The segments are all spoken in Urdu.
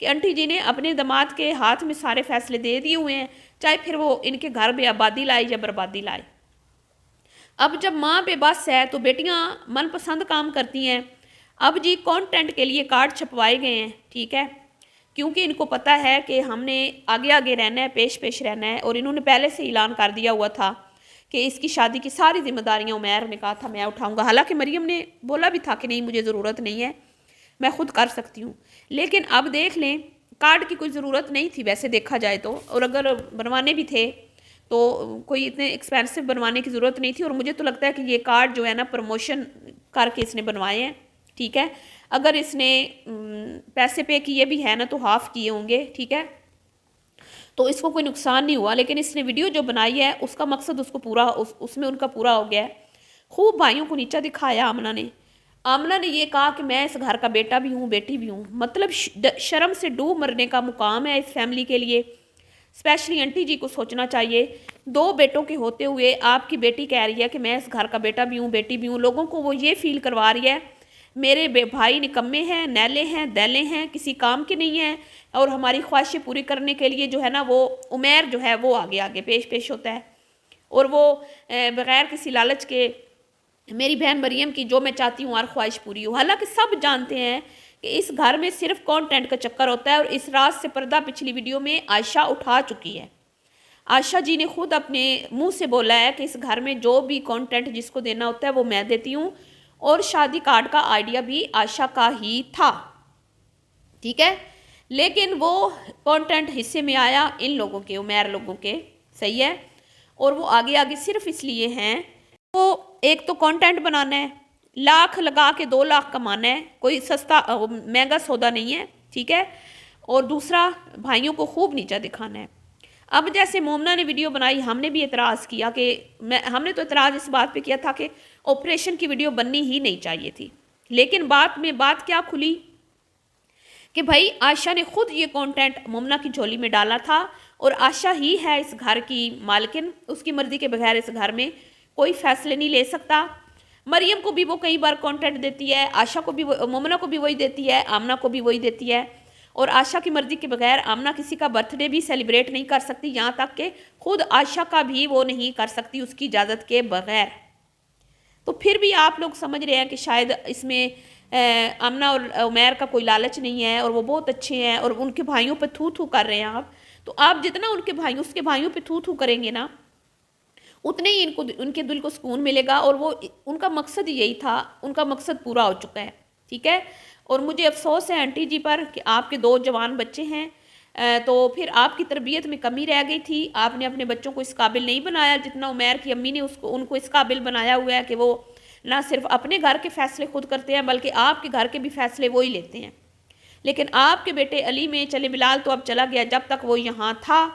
کہ آنٹی جی نے اپنے داماد کے ہاتھ میں سارے فیصلے دے دیے ہوئے ہیں، چاہے پھر وہ ان کے گھر میں آبادی لائے یا بربادی لائے۔ اب جب ماں بے بس ہے تو بیٹیاں من پسند کام کرتی ہیں۔ اب جی کانٹینٹ کے لیے کارڈ چھپوائے گئے ہیں، ٹھیک ہے، کیونکہ ان کو پتہ ہے کہ ہم نے آگے آگے رہنا ہے، پیش پیش رہنا ہے، اور انہوں نے پہلے سے اعلان کر دیا ہوا تھا کہ اس کی شادی کی ساری ذمہ داریاں عمیر نے کہا تھا میں اٹھاؤں گا، حالانکہ مریم نے بولا بھی تھا کہ نہیں مجھے ضرورت نہیں ہے، میں خود کر سکتی ہوں۔ لیکن اب دیکھ لیں کارڈ کی کوئی ضرورت نہیں تھی ویسے دیکھا جائے تو، اور اگر بنوانے بھی تھے تو کوئی اتنے ایکسپینسو بنوانے کی ضرورت نہیں تھی، اور مجھے تو لگتا ہے کہ یہ کارڈ جو ہے نا پروموشن کر کے اس نے بنوائے ہیں، ٹھیک ہے، اگر اس نے پیسے پے کیے بھی ہے نا تو ہاف کیے ہوں گے، ٹھیک ہے، تو اس کو کوئی نقصان نہیں ہوا، لیکن اس نے ویڈیو جو بنائی ہے اس کا مقصد اس کو پورا اس میں ان کا پورا ہو گیا ہے۔ خوب بھائیوں کو نیچا دکھایا آمنہ نے یہ کہا کہ میں اس گھر کا بیٹا بھی ہوں بیٹی بھی ہوں، مطلب شرم سے ڈوب مرنے کا مقام ہے اس فیملی کے لیے۔ اسپیشلی آنٹی جی کو سوچنا چاہیے، 2 بیٹوں کے ہوتے ہوئے آپ کی بیٹی کہہ رہی ہے کہ میں اس گھر کا بیٹا بھی ہوں بیٹی بھی ہوں، لوگوں کو وہ یہ فیل کروا رہی ہے میرے بھائی نکمے ہیں، نیلے ہیں، دیلے ہیں، کسی کام کے نہیں ہیں، اور ہماری خواہشیں پوری کرنے کے لیے جو ہے نا وہ عمیر جو ہے وہ آگے آگے پیش پیش ہوتا ہے، اور وہ بغیر کسی لالچ کے میری بہن مریم کی جو میں چاہتی ہوں ہر خواہش پوری ہو۔ حالانکہ سب جانتے ہیں کہ اس گھر میں صرف کانٹینٹ کا چکر ہوتا ہے، اور اس راز سے پردہ پچھلی ویڈیو میں عائشہ اٹھا چکی ہے۔ عائشہ جی نے خود اپنے منہ سے بولا ہے کہ اس گھر میں جو بھی کانٹینٹ جس کو دینا ہوتا ہے وہ میں دیتی ہوں، اور شادی کارڈ کا آئیڈیا بھی عائشہ کا ہی تھا، ٹھیک ہے، لیکن وہ کانٹینٹ حصے میں آیا ان لوگوں کے، عمیر لوگوں کے، صحیح ہے، اور وہ آگے آگے صرف اس لیے ہیں وہ ایک تو کانٹینٹ بنانا ہے، لاکھ لگا کے 2 لاکھ کمانا ہے، کوئی سستا مہنگا سودا نہیں ہے، ٹھیک ہے، اور دوسرا بھائیوں کو خوب نیچا دکھانا ہے۔ اب جیسے مومنہ نے ویڈیو بنائی، ہم نے بھی اعتراض کیا کہ ہم نے تو اعتراض اس بات پہ کیا تھا کہ آپریشن کی ویڈیو بننی ہی نہیں چاہیے تھی، لیکن بات کیا کھلی کہ بھائی عائشہ نے خود یہ کانٹینٹ مومنہ کی جھولی میں ڈالا تھا، اور عائشہ ہی ہے اس گھر کی مالکن، اس کی مرضی کے بغیر اس گھر میں کوئی فیصلے نہیں لے سکتا۔ مریم کو بھی وہ کئی بار کانٹینٹ دیتی ہے، عائشہ کو بھی مومنہ کو بھی وہی دیتی ہے، آمنہ کو بھی وہی دیتی ہے، اور عائشہ کی مرضی کے بغیر آمنہ کسی کا برتھ ڈے بھی سیلیبریٹ نہیں کر سکتی، یہاں تک کہ خود عائشہ کا بھی وہ نہیں کر سکتی اس کی اجازت کے بغیر۔ تو پھر بھی آپ لوگ سمجھ رہے ہیں کہ شاید اس میں آمنہ اور عمیر کا کوئی لالچ نہیں ہے، اور وہ بہت اچھے ہیں، اور ان کے بھائیوں پہ تھو تھو کر رہے ہیں آپ، تو آپ جتنا اس کے بھائیوں پہ تھو تھو کریں گے نا اتنے ہی ان کے دل کو سکون ملے گا، اور وہ ان کا مقصد یہی تھا، ان کا مقصد پورا ہو چکا ہے، ٹھیک ہے، اور مجھے افسوس ہے آنٹی جی پر کہ آپ کے 2 جوان بچے ہیں، تو پھر آپ کی تربیت میں کمی رہ گئی تھی، آپ نے اپنے بچوں کو اس قابل نہیں بنایا جتنا عمیر کی امی نے ان کو اس قابل بنایا ہوا ہے کہ وہ نہ صرف اپنے گھر کے فیصلے خود کرتے ہیں بلکہ آپ کے گھر کے بھی فیصلے وہی لیتے ہیں۔ لیکن آپ کے بیٹے علی میں چلے بلال تو اب چلا گیا، جب تک وہ یہاں تھا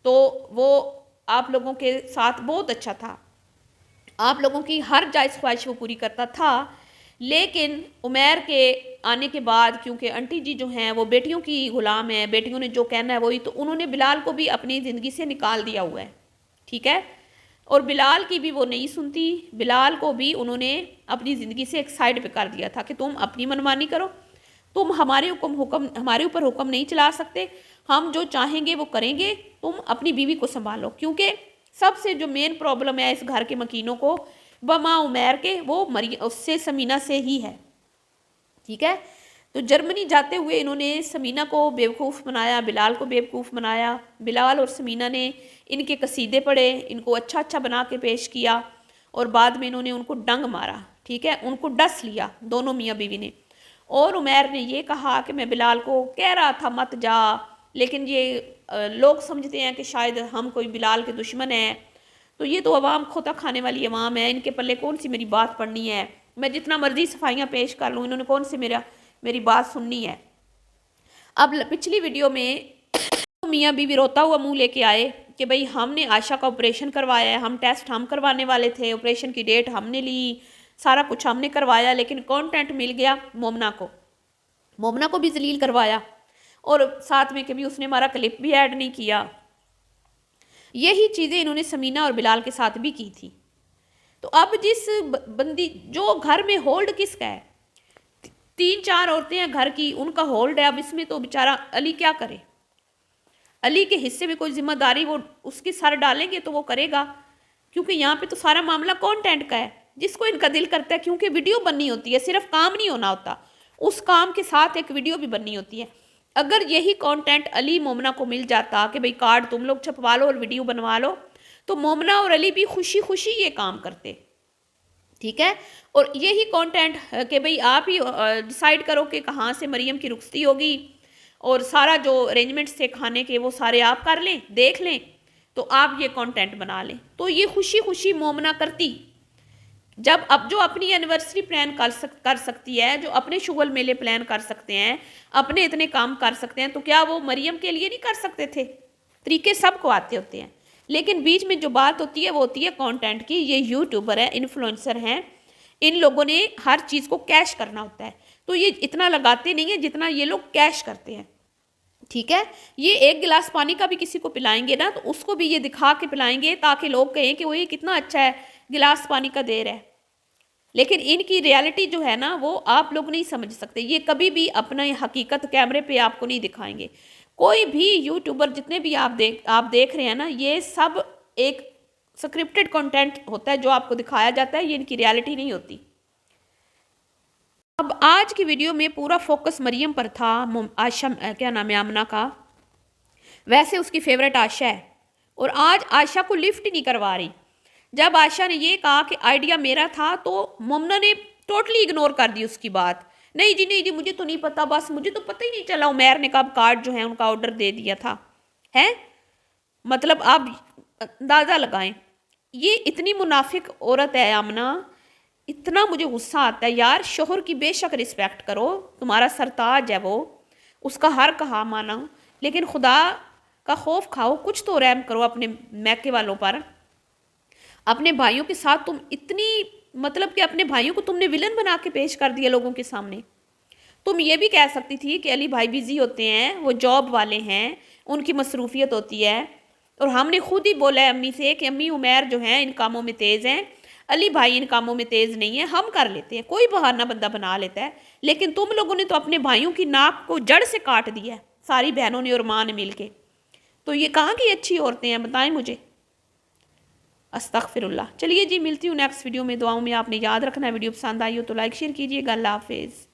تو وہ آپ لوگوں کے ساتھ بہت اچھا تھا، آپ لوگوں کی ہر جائز خواہش وہ پوری کرتا تھا، لیکن عمیر کے آنے کے بعد کیونکہ آنٹی جی جو ہیں وہ بیٹیوں کی غلام ہیں، بیٹیوں نے جو کہنا ہے وہی، تو انہوں نے بلال کو بھی اپنی زندگی سے نکال دیا ہوا ہے، ٹھیک ہے، اور بلال کی بھی وہ نہیں سنتی، بلال کو بھی انہوں نے اپنی زندگی سے ایک سائڈ پہ کر دیا تھا کہ تم اپنی منمانی کرو، تم ہمارے اوپر حکم نہیں چلا سکتے، ہم جو چاہیں گے وہ کریں گے، تم اپنی بیوی کو سنبھالو، کیونکہ سب سے جو مین پرابلم ہے اس گھر کے مکینوں کو بما عمیر کے وہ اس سے سمینہ سے ہی ہے، ٹھیک ہے، تو جرمنی جاتے ہوئے انہوں نے سمینہ کو بیوقوف بنایا، بلال کو بیوقوف بنایا، بلال اور سمینہ نے ان کے قصیدے پڑھے، ان کو اچھا اچھا بنا کے پیش کیا، اور بعد میں انہوں نے ان کو ڈنگ مارا، ٹھیک ہے، ان کو ڈس لیا دونوں میاں بیوی نے، اور عمیر نے یہ کہا کہ میں بلال کو کہہ رہا تھا مت جا، لیکن یہ لوگ سمجھتے ہیں کہ شاید ہم کوئی بلال کے دشمن ہیں، تو یہ تو عوام کھوتا کھانے والی عوام ہے، ان کے پلے کون سی میری بات پڑھنی ہے، میں جتنا مرضی صفائیاں پیش کر لوں انہوں نے کون سی میری بات سننی ہے۔ اب پچھلی ویڈیو میں میاں بیوی روتا ہوا منہ لے کے آئے کہ بھئی ہم نے عائشہ کا آپریشن کروایا ہے، ہم ٹیسٹ ہم کروانے والے تھے، آپریشن کی ڈیٹ ہم نے لی، سارا کچھ ہم نے کروایا، لیکن کانٹینٹ مل گیا مومنہ کو بھی ذلیل کروایا، اور ساتھ میں کبھی اس نے ہمارا کلپ بھی ایڈ نہیں کیا، یہی چیزیں انہوں نے سمینہ اور بلال کے ساتھ بھی کی تھی۔ تو اب جس بندی جو گھر میں ہولڈ کس کا ہے، 3 4 عورتیں ہیں گھر کی، ان کا ہولڈ ہے، اب اس میں تو بیچارہ علی کیا کرے؟ علی کے حصے میں کوئی ذمہ داری وہ اس کی سر ڈالیں گے تو وہ کرے گا، کیونکہ یہاں پہ تو سارا معاملہ کانٹینٹ کا ہے، جس کو ان کا دل کرتا ہے، کیونکہ ویڈیو بننی ہوتی ہے، صرف کام نہیں ہونا ہوتا، اس کام کے ساتھ ایک ویڈیو بھی بننی ہوتی ہے۔ اگر یہی کانٹینٹ علی مومنہ کو مل جاتا کہ بھئی کارڈ تم لوگ چھپوا لو اور ویڈیو بنوا لو، تو مومنہ اور علی بھی خوشی خوشی یہ کام کرتے، ٹھیک ہے؟ اور یہی کانٹینٹ کہ بھئی آپ ہی ڈیسائیڈ کرو کہ کہاں سے مریم کی رخصتی ہوگی، اور سارا جو ارینجمنٹس تھے کھانے کے وہ سارے آپ کر لیں، دیکھ لیں، تو آپ یہ کانٹینٹ بنا لیں، تو یہ خوشی خوشی مومنہ کرتی۔ جب اب جو اپنی اینیورسری پلان کر سکتی ہے، جو اپنے شغل میلے پلان کر سکتے ہیں، اپنے اتنے کام کر سکتے ہیں، تو کیا وہ مریم کے لیے نہیں کر سکتے تھے؟ طریقے سب کو آتے ہوتے ہیں، لیکن بیچ میں جو بات ہوتی ہے وہ ہوتی ہے کانٹینٹ کی۔ یہ یوٹیوبر ہے، انفلوئنسر ہیں، ان لوگوں نے ہر چیز کو کیش کرنا ہوتا ہے، تو یہ اتنا لگاتے نہیں ہیں جتنا یہ لوگ کیش کرتے ہیں، ٹھیک ہے؟ یہ ایک گلاس پانی کا بھی کسی کو پلائیں گے نا، تو اس کو بھی یہ دکھا کے پلائیں گے تاکہ لوگ کہیں کہ وہ یہ کتنا اچھا ہے، گلاس پانی کا دے رہا ہے، لیکن ان کی ریالٹی جو ہے نا وہ آپ لوگ نہیں سمجھ سکتے۔ یہ کبھی بھی اپنا حقیقت کیمرے پہ آپ کو نہیں دکھائیں گے۔ کوئی بھی یوٹیوبر جتنے بھی آپ دیکھ رہے ہیں نا، یہ سب ایک سکرپٹڈ کنٹینٹ ہوتا ہے جو آپ کو دکھایا جاتا ہے، یہ ان کی ریالٹی نہیں ہوتی۔ اب آج کی ویڈیو میں پورا فوکس مریم پر تھا، عائشہ کیا نام ہے آمنہ کا، ویسے اس کی فیورٹ عائشہ ہے، اور آج عائشہ کو لفٹ نہیں کروا رہی۔ جب عائشہ نے یہ کہا کہ آئیڈیا میرا تھا تو مومنہ نے ٹوٹلی اگنور کر دی اس کی بات، نہیں جی مجھے تو نہیں پتا، بس مجھے تو پتہ ہی نہیں چلا عمیر نے کب کارڈ جو ہے ان کا آرڈر دے دیا تھا، ہے مطلب آپ اندازہ لگائیں، یہ اتنی منافق عورت ہے آمنہ۔ اتنا مجھے غصہ آتا ہے یار، شوہر کی بے شک رسپیکٹ کرو، تمہارا سرتاج ہے وہ، اس کا ہر کہا مانو، لیکن خدا کا خوف کھاؤ، کچھ تو رحم کرو اپنے میکے والوں پر۔ اپنے بھائیوں کے ساتھ تم اتنی مطلب کہ اپنے بھائیوں کو تم نے ولن بنا کے پیش کر دیا لوگوں کے سامنے۔ تم یہ بھی کہہ سکتی تھی کہ علی بھائی بیزی ہوتے ہیں، وہ جاب والے ہیں، ان کی مصروفیت ہوتی ہے، اور ہم نے خود ہی بولا ہے امی سے کہ امی عمیر جو ہیں ان کاموں میں تیز ہیں، علی بھائی ان کاموں میں تیز نہیں ہے، ہم کر لیتے ہیں، کوئی بہانہ بندہ بنا لیتا ہے، لیکن تم لوگوں نے تو اپنے بھائیوں کی ناک کو جڑ سے کاٹ دیا ہے، ساری بہنوں نے اور ماں نے مل کے، تو یہ کہاں کی اچھی عورتیں ہیں بتائیں مجھے؟ استغفر اللہ۔ چلیے جی، ملتی ہوں نیکسٹ ویڈیو میں، دعاؤں میں آپ نے یاد رکھنا ہے، ویڈیو پسند آئی ہو تو لائک شیئر کیجیے گا، اللہ حافظ۔